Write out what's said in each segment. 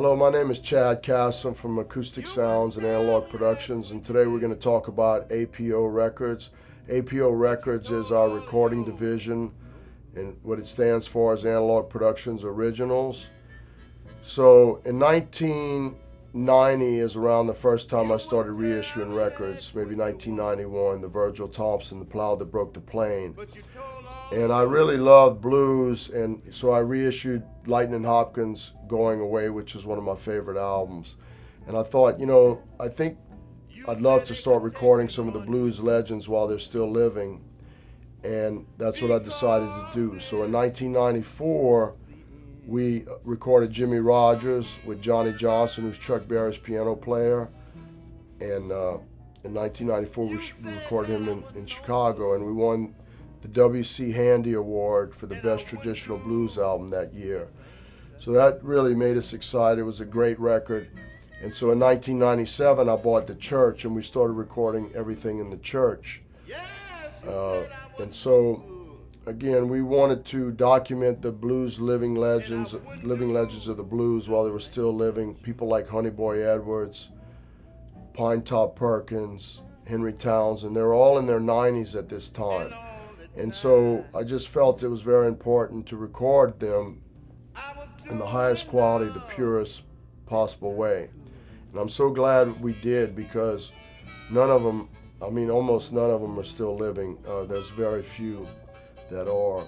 Hello, my name is Chad Kassem from Acoustic Sounds and Analog Productions, and today we're going to talk about APO Records. APO Records is our recording division, and what it stands for is Analog Productions Originals. So in 1990 is around the first time I started reissuing records, maybe 1991, the Virgil Thompson, The Plow That Broke the Plain. And I really loved blues, and so I reissued Lightning Hopkins' Going Away, which is one of my favorite albums. And I thought, I think I'd love to start recording some of the blues legends while they're still living. And that's what I decided to do. So in 1994, we recorded Jimmy Rogers with Johnny Johnson, who's Chuck Berry's piano player. And in 1994, we recorded him in Chicago, and we won the W.C. Handy Award for the Best Traditional Blues Album that year. So that really made us excited. It was a great record. And so in 1997, I bought the church, and we started recording everything in the church. And so, again, we wanted to document the blues living legends of the blues while they were still living. People like Honey Boy Edwards, Pine Top Perkins, Henry Townsend. They were all in their 90s at this time. And so I just felt it was very important to record them in the highest quality, the purest possible way. And I'm so glad we did, because none of them, almost none of them are still living. There's very few that are.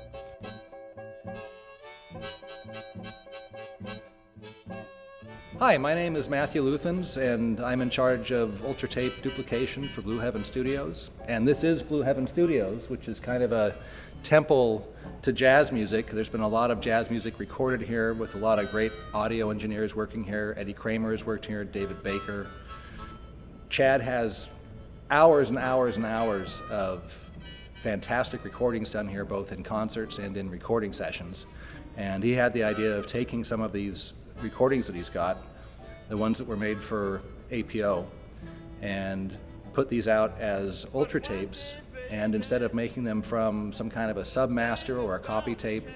Hi, my name is Matthew Luthens, and I'm in charge of Ultra Tape duplication for Blue Heaven Studios. And this is Blue Heaven Studios, which is kind of a temple to jazz music. There's been a lot of jazz music recorded here with a lot of great audio engineers working here. Eddie Kramer has worked here, David Baker. Chad has hours and hours and hours of fantastic recordings done here, both in concerts and in recording sessions. And he had the idea of taking some of these recordings that he's got, the ones that were made for APO, and put these out as ultra tapes, and instead of making them from some kind of a submaster or a copy tape,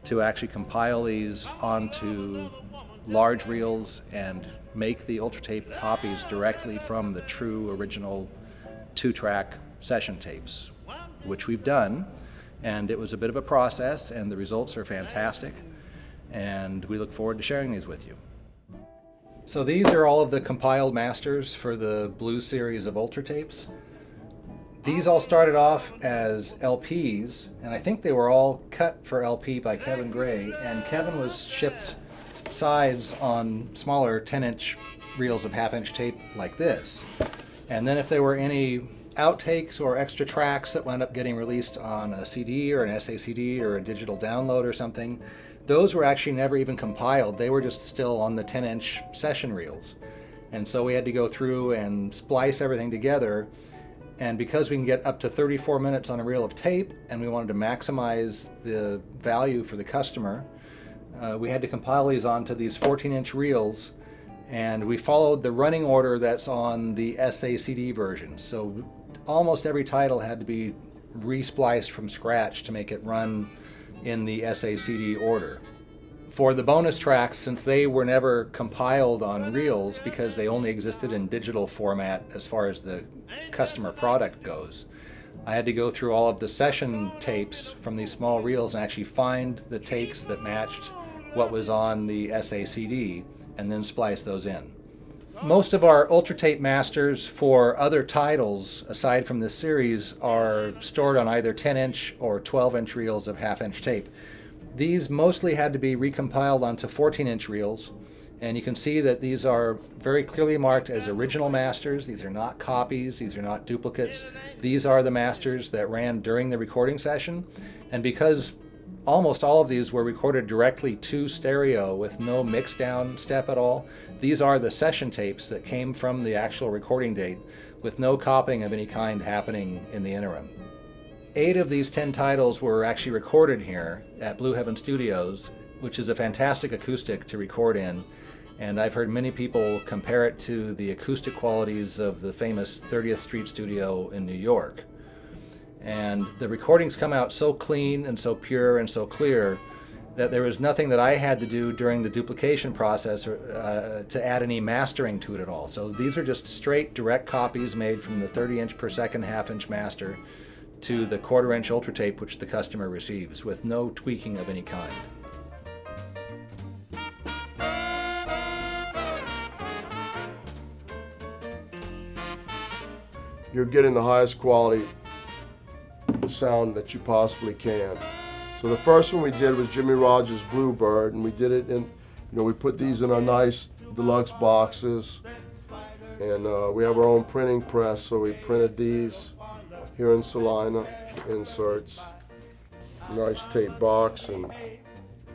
to actually compile these onto large reels and make the ultra tape copies directly from the true original 2-track session tapes, which we've done. And it was a bit of a process, and the results are fantastic, and we look forward to sharing these with you. So these are all of the compiled masters for the Blues series of Ultra Tapes. These all started off as LPs, and I think they were all cut for LP by Kevin Gray, and Kevin was shipped sides on smaller 10-inch reels of half-inch tape like this. And then if there were any outtakes or extra tracks that wound up getting released on a CD or an SACD or a digital download or something, those were actually never even compiled. They were just still on the 10-inch session reels. And so we had to go through and splice everything together. And because we can get up to 34 minutes on a reel of tape, and we wanted to maximize the value for the customer, we had to compile these onto these 14-inch reels. And we followed the running order that's on the SACD version. So almost every title had to be re-spliced from scratch to make it run in the SACD order. For the bonus tracks, since they were never compiled on reels because they only existed in digital format as far as the customer product goes, I had to go through all of the session tapes from these small reels and actually find the takes that matched what was on the SACD and then splice those in. Most of our Ultra Tape masters for other titles, aside from this series, are stored on either 10-inch or 12-inch reels of half-inch tape. These mostly had to be recompiled onto 14-inch reels, and you can see that these are very clearly marked as original masters. These are not copies, these are not duplicates. These are the masters that ran during the recording session, and because almost all of these were recorded directly to stereo with no mix down step at all, these are the session tapes that came from the actual recording date with no copying of any kind happening in the interim. 8 of these 10 titles were actually recorded here at Blue Heaven Studios, which is a fantastic acoustic to record in, and I've heard many people compare it to the acoustic qualities of the famous 30th Street studio in New York. And the recordings come out so clean and so pure and so clear that there was nothing that I had to do during the duplication process to add any mastering to it at all. So these are just straight direct copies made from the 30" per second half-inch master to the 1/4" ultra tape which the customer receives, with no tweaking of any kind. You're getting the highest quality sound that you possibly can. So the first one we did was Jimmy Rogers' Bluebird, and we did it in, we put these in our nice deluxe boxes, and we have our own printing press, so we printed these here in Salina, inserts, nice tape box and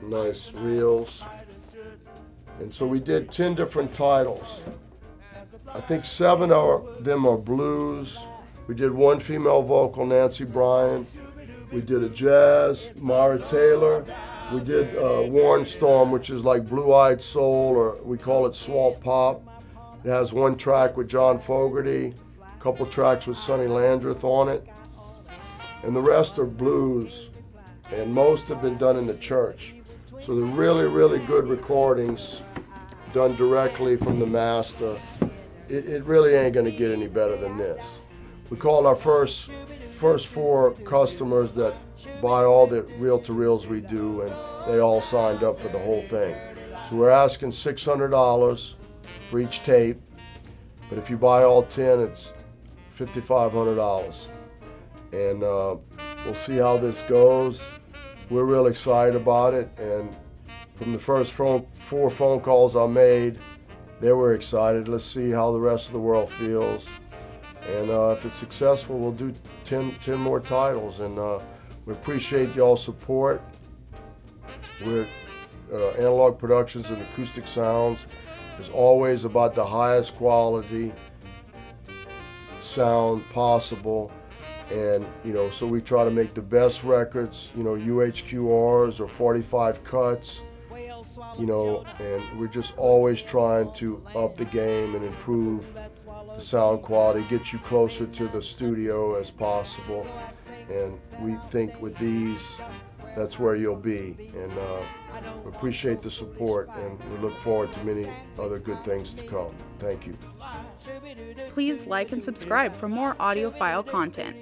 nice reels. And so we did 10 different titles. I think 7 of them are blues. We did one female vocal, Nancy Bryan. We did a jazz, Myra Taylor. We did Warren Storm, which is like blue-eyed soul, or we call it swamp pop. It has one track with John Fogerty, a couple tracks with Sonny Landreth on it, and the rest are blues, and most have been done in the church. So they're really, really good recordings done directly from the master. It really ain't gonna get any better than this. We called our first 4 customers that buy all the reel-to-reels we do, and they all signed up for the whole thing. So we're asking $600 for each tape, but if you buy all 10, it's $5,500. And we'll see how this goes. We're real excited about it, and from the first 4 phone calls I made, they were excited. Let's see how the rest of the world feels. And if it's successful, we'll do 10 more titles. And we appreciate y'all's support. We're Analog Productions and Acoustic Sounds is always about the highest quality sound possible. And, so we try to make the best records, UHQRs or 45 cuts, and we're just always trying to up the game and improve the sound quality, get you closer to the studio as possible. And we think with these, that's where you'll be. And we appreciate the support, and we look forward to many other good things to come. Thank you. Please like and subscribe for more audiophile content.